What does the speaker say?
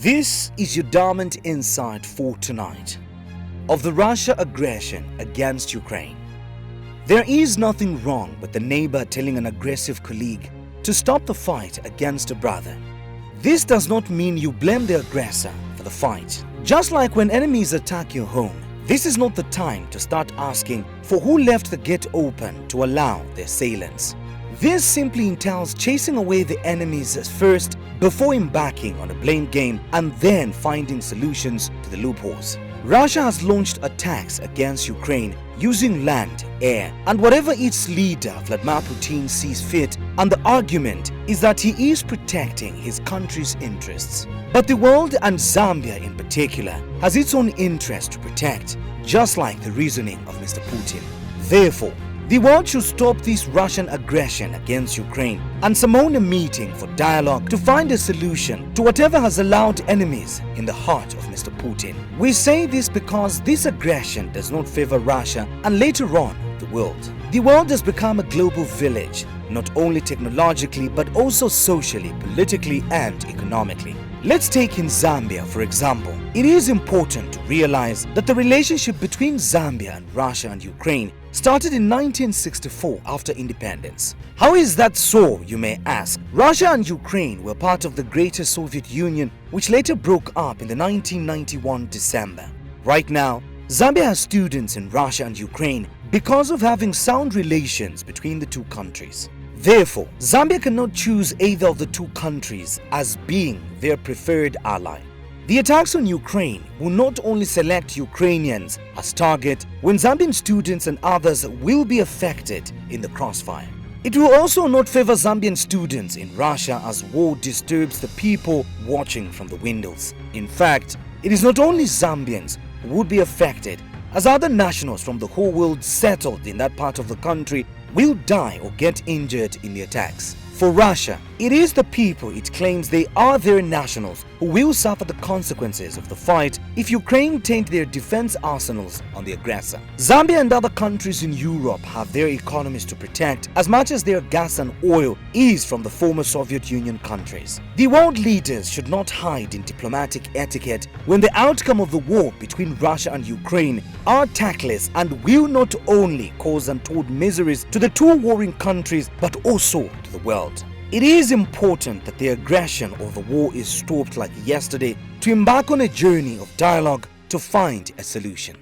This is your Diamond Insight for tonight of the Russia aggression against Ukraine. There is nothing wrong with the neighbor telling an aggressive colleague to stop the fight against a brother. This does not mean you blame the aggressor for the fight. Just like when enemies attack your home, this is not the time to start asking for who left the gate open to allow the assailants. This simply entails chasing away the enemies first before embarking on a blame game and then finding solutions to the loopholes. Russia has launched attacks against Ukraine using land, air, and whatever its leader Vladimir Putin sees fit, and the argument is that he is protecting his country's interests. But the world, and Zambia in particular, has its own interest to protect, just like the reasoning of Mr. Putin. Therefore, the world should stop this Russian aggression against Ukraine and summon a meeting for dialogue to find a solution to whatever has allowed enemies in the heart of Mr. Putin. We say this because this aggression does not favor Russia and later on the world. The world has become a global village, not only technologically but also socially, politically and economically. Let's take in Zambia for example. It is important to realize that the relationship between Zambia and Russia and Ukraine started in 1964 after independence. How is that so, you may ask? Russia and Ukraine were part of the greater Soviet Union, which later broke up in the 1991 December. Right now, Zambia has students in Russia and Ukraine because of having sound relations between the two countries. Therefore, Zambia cannot choose either of the two countries as being their preferred ally. The attacks on Ukraine will not only select Ukrainians as target when Zambian students and others will be affected in the crossfire. It will also not favor Zambian students in Russia as war disturbs the people watching from the windows. In fact, it is not only Zambians who would be affected, as other nationals from the whole world settled in that part of the country will die or get injured in the attacks. For Russia, it is the people it claims they are their nationals who will suffer the consequences of the fight if Ukraine taint their defense arsenals on the aggressor. Zambia and other countries in Europe have their economies to protect as much as their gas and oil is from the former Soviet Union countries. The world leaders should not hide in diplomatic etiquette when the outcome of the war between Russia and Ukraine are tactless and will not only cause untold miseries to the two warring countries but also to the world. It is important that the aggression or the war is stopped like yesterday to embark on a journey of dialogue to find a solution.